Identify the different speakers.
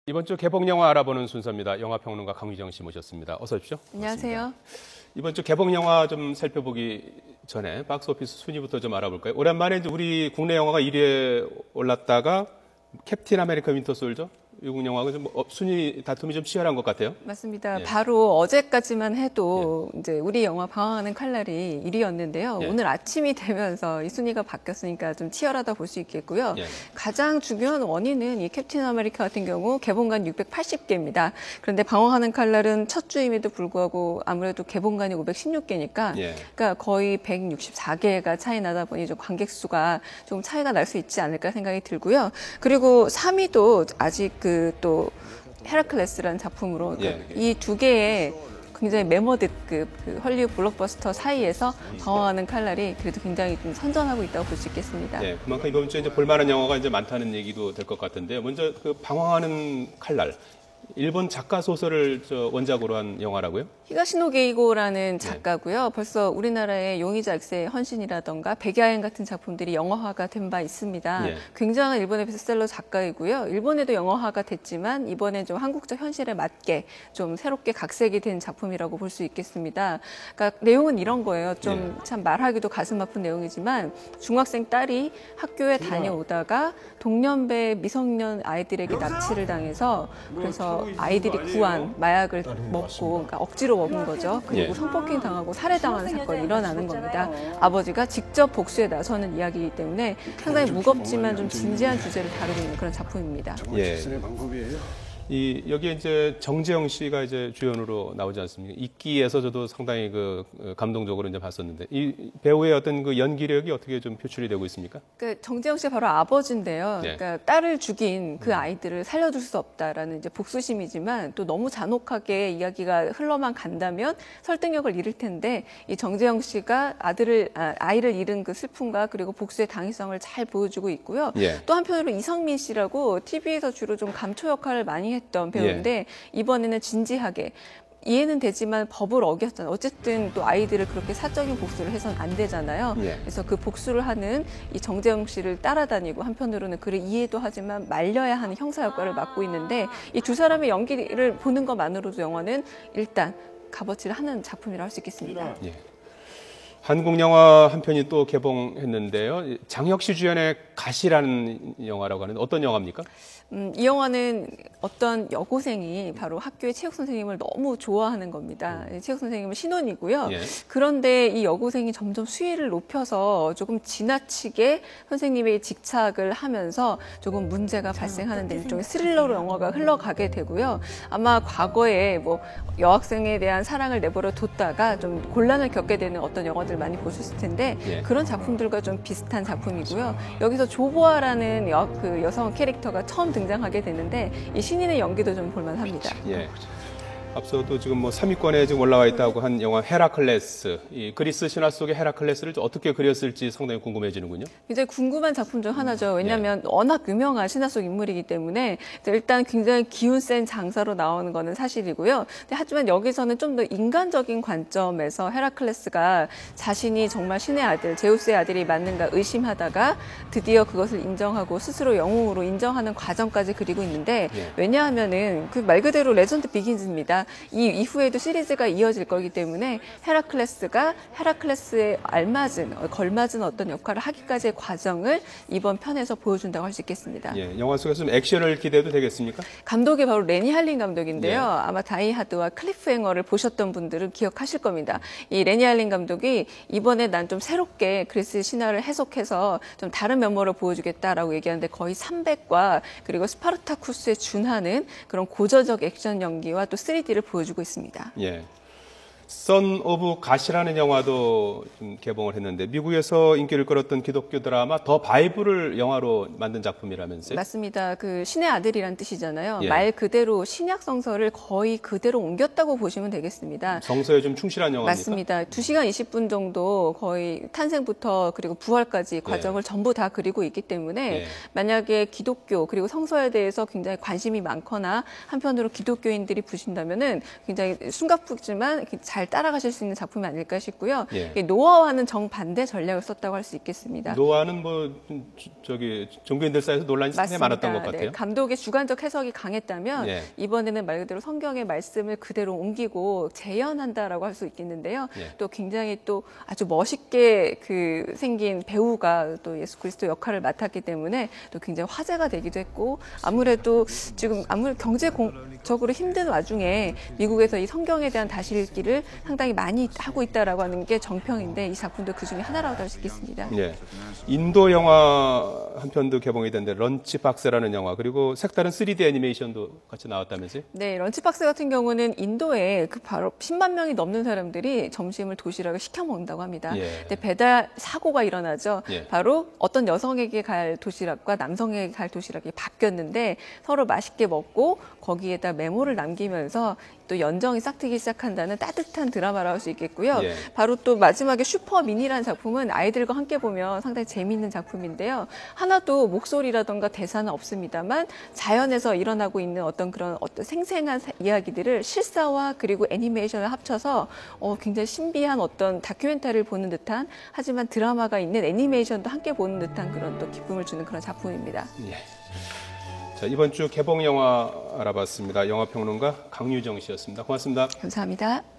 Speaker 1: 이번 주 개봉 영화 알아보는 순서입니다. 영화평론가 강유정 씨 모셨습니다. 어서 오십시오.
Speaker 2: 안녕하세요.
Speaker 1: 반갑습니다. 이번 주 개봉 영화 좀 살펴보기 전에 박스오피스 순위부터 좀 알아볼까요? 오랜만에 이제 우리 국내 영화가 1위에 올랐다가 캡틴 아메리카 윈터 솔저 미국 영화가 좀 순위 다툼이 좀 치열한 것 같아요.
Speaker 2: 맞습니다.
Speaker 1: 예.
Speaker 2: 바로 어제까지만 해도 이제 우리 영화 방황하는 칼날이 1위였는데요.
Speaker 1: 예.
Speaker 2: 오늘 아침이 되면서 이 순위가 바뀌었으니까 좀 치열하다 볼 수 있겠고요.
Speaker 1: 예.
Speaker 2: 가장 중요한 원인은 이 캡틴 아메리카 같은 경우 개봉관 680개입니다. 그런데 방황하는 칼날은 첫 주임에도 불구하고 아무래도 개봉관이 516개니까
Speaker 1: 예.
Speaker 2: 그러니까 거의 164개가 차이 나다 보니 좀 관객 수가 좀 차이가 날 수 있지 않을까 생각이 들고요. 그리고 3위도 아직 또 헤라클레스라는 작품으로
Speaker 1: 예.
Speaker 2: 이 두 개의 굉장히 메머드급 그 헐리우드 블록버스터 사이에서 방황하는 칼날이 그래도 굉장히 좀 선전하고 있다고 볼 수 있겠습니다.
Speaker 1: 예, 그만큼 이번 주에 이제 볼만한 영화가 이제 많다는 얘기도 될 것 같은데요. 먼저 그 방황하는 칼날, 일본 작가 소설을 원작으로 한 영화라고요?
Speaker 2: 히가시노 게이고라는 작가고요. 벌써 우리나라의 용의자 X의 헌신이라던가 백야행 같은 작품들이 영화화가 된 바 있습니다.
Speaker 1: 예.
Speaker 2: 굉장한 일본의 베스트셀러 작가이고요. 일본에도 영화화가 됐지만 이번에 좀 한국적 현실에 맞게 좀 새롭게 각색이 된 작품이라고 볼 수 있겠습니다. 그러니까 내용은 이런 거예요. 좀 참 말하기도 가슴 아픈 내용이지만 중학생 딸이 학교에 다녀오다가 동년배 미성년 아이들에게 납치를 당해서 그래서 아이들이 구한 마약을 먹고 그러니까 억지로 먹은 거죠. 그리고
Speaker 1: 예.
Speaker 2: 성폭행 당하고 살해당하는 사건이 일어나는 겁니다. 아버지가 직접 복수에 나서는 이야기이기 때문에 상당히 무겁지만 좀 진지한 주제를 다루고 있는 그런 작품입니다.
Speaker 1: 예. 여기에 이제 정재영 씨가 이제 주연으로 나오지 않습니까? 이끼에서 저도 상당히 감동적으로 이제 봤었는데 이 배우의 어떤 그 연기력이 어떻게 좀 표출이 되고 있습니까?
Speaker 2: 그 정재영 씨가 바로 아버지인데요.
Speaker 1: 네.
Speaker 2: 그러니까 딸을 죽인 그 아이들을 살려줄 수 없다라는 이제 복수심이지만 또 너무 잔혹하게 이야기가 흘러만 간다면 설득력을 잃을 텐데 이 정재영 씨가 아이를 잃은 그 슬픔과 그리고 복수의 당위성을 잘 보여주고 있고요.
Speaker 1: 예.
Speaker 2: 또 한편으로 이성민 씨라고 TV에서 주로 좀 감초 역할을 많이 했던 배우인데 이번에는 진지하게 이해는 되지만 법을 어겼잖아요. 어쨌든 또 아이들을 그렇게 사적인 복수를 해서는 안 되잖아요.
Speaker 1: 예.
Speaker 2: 그래서 그 복수를 하는 이 정재영 씨를 따라다니고 한편으로는 그를 이해도 하지만 말려야 하는 형사 역할을 맡고 있는데 이 두 사람의 연기를 보는 것만으로도 영화는 일단 값어치를 하는 작품이라 할 수 있겠습니다.
Speaker 1: 예. 한국 영화 한 편이 또 개봉했는데요. 장혁 씨 주연의 가시라는 영화라고 하는데 어떤 영화입니까?
Speaker 2: 이 영화는 어떤 여고생이 바로 학교의 체육 선생님을 너무 좋아하는 겁니다. 체육 선생님은 신혼이고요.
Speaker 1: 예.
Speaker 2: 그런데 이 여고생이 점점 수위를 높여서 조금 지나치게 선생님의 직착을 하면서 조금 문제가 발생하는 데 일종의 스릴러로 영화가 흘러가게 되고요. 아마 과거에 뭐 여학생에 대한 사랑을 내버려 뒀다가 좀 곤란을 겪게 되는 어떤 영화들 많이 보셨을 텐데
Speaker 1: 예.
Speaker 2: 그런 작품들과 좀 비슷한 작품이고요. 여기서 조보아라는 그 여성 캐릭터가 처음 등장하게 되는데 이 신인의 연기도 좀 볼만합니다.
Speaker 1: 예. 앞서도 지금 3위권에 지금 올라와 있다고 한 영화 헤라클레스. 이 그리스 신화 속의 헤라클레스를 어떻게 그렸을지 상당히 궁금해지는군요.
Speaker 2: 굉장히 궁금한 작품 중 하나죠. 왜냐하면 워낙 유명한 신화 속 인물이기 때문에 일단 굉장히 기운 센 장사로 나오는 거는 사실이고요. 하지만 여기서는 좀 더 인간적인 관점에서 헤라클레스가 자신이 정말 신의 아들, 제우스의 아들이 맞는가 의심하다가 드디어 그것을 인정하고 스스로 영웅으로 인정하는 과정까지 그리고 있는데 왜냐하면은 그 말 그대로 레전드 비긴즈입니다. 이 이후에도 시리즈가 이어질 거기 때문에 헤라클레스가 헤라클레스에 걸맞은 어떤 역할을 하기까지의 과정을 이번 편에서 보여준다고 할 수 있겠습니다.
Speaker 1: 예, 영화 속에서 좀 액션을 기대해도 되겠습니까?
Speaker 2: 감독이 바로 레니 할린 감독인데요.
Speaker 1: 예.
Speaker 2: 아마 다이하드와 클리프행어를 보셨던 분들은 기억하실 겁니다. 이 레니 할린 감독이 이번에 난 좀 새롭게 그리스 신화를 해석해서 좀 다른 면모를 보여주겠다라고 얘기하는데 거의 300과 그리고 스파르타쿠스에 준하는 그런 고저적 액션 연기와 또 3D를 보여주고 있습니다.
Speaker 1: 예. 선 오브 가시라는 영화도 좀 개봉을 했는데 미국에서 인기를 끌었던 기독교 드라마 더 바이블을 영화로 만든 작품이라면서요?
Speaker 2: 맞습니다. 그 신의 아들이란 뜻이잖아요.
Speaker 1: 예.
Speaker 2: 말 그대로 신약 성서를 거의 그대로 옮겼다고 보시면 되겠습니다.
Speaker 1: 성서에 좀 충실한 영화입니까?
Speaker 2: 맞습니다. 2시간 20분 정도 거의 탄생부터 그리고 부활까지 과정을 전부 다 그리고 있기 때문에 만약에 기독교 그리고 성서에 대해서 굉장히 관심이 많거나 한편으로 기독교인들이 보신다면은 굉장히 숨가쁘지만 잘 잘 따라가실 수 있는 작품이 아닐까 싶고요.
Speaker 1: 예.
Speaker 2: 이게 노아와는 정반대 전략을 썼다고 할 수 있겠습니다.
Speaker 1: 노아는 뭐 저기 종교인들 사이에서 논란이 상당히 많았던 것 같아요.
Speaker 2: 네, 감독의 주관적 해석이 강했다면
Speaker 1: 예.
Speaker 2: 이번에는 말 그대로 성경의 말씀을 그대로 옮기고 재현한다라고 할 수 있겠는데요.
Speaker 1: 예.
Speaker 2: 또 굉장히 또 아주 멋있게 그 생긴 배우가 또 예수 그리스도 역할을 맡았기 때문에 또 굉장히 화제가 되기도 했고 아무래도 지금 경제적으로 힘든 와중에 미국에서 이 성경에 대한 다시 읽기를 상당히 많이 하고 있다라고 하는 게 정평인데 이 작품도 그 중에 하나라고 할 수 있겠습니다.
Speaker 1: 예. 인도 영화 한 편도 개봉이 됐는데 런치박스라는 영화 그리고 색다른 3D 애니메이션도 같이 나왔다면서요?
Speaker 2: 네, 런치박스 같은 경우는 인도에 그 바로 10만 명이 넘는 사람들이 점심을 도시락을 시켜 먹는다고 합니다.
Speaker 1: 예.
Speaker 2: 근데 배달 사고가 일어나죠.
Speaker 1: 예.
Speaker 2: 바로 어떤 여성에게 갈 도시락과 남성에게 갈 도시락이 바뀌었는데 서로 맛있게 먹고 거기에다 메모를 남기면서 또 연정이 싹트기 시작한다는 따뜻한 드라마라고 할 수 있겠고요.
Speaker 1: 예.
Speaker 2: 바로 또 마지막에 슈퍼미니라는 작품은 아이들과 함께 보면 상당히 재미있는 작품인데요. 하나도 목소리라던가 대사는 없습니다만 자연에서 일어나고 있는 어떤 그런 생생한 이야기들을 실사와 그리고 애니메이션을 합쳐서 굉장히 신비한 어떤 다큐멘터리를 보는 듯한 하지만 드라마가 있는 애니메이션도 함께 보는 듯한 그런 또 기쁨을 주는 그런 작품입니다.
Speaker 1: 예. 자, 이번 주 개봉 영화 알아봤습니다. 영화평론가 강유정 씨였습니다. 고맙습니다.
Speaker 2: 감사합니다.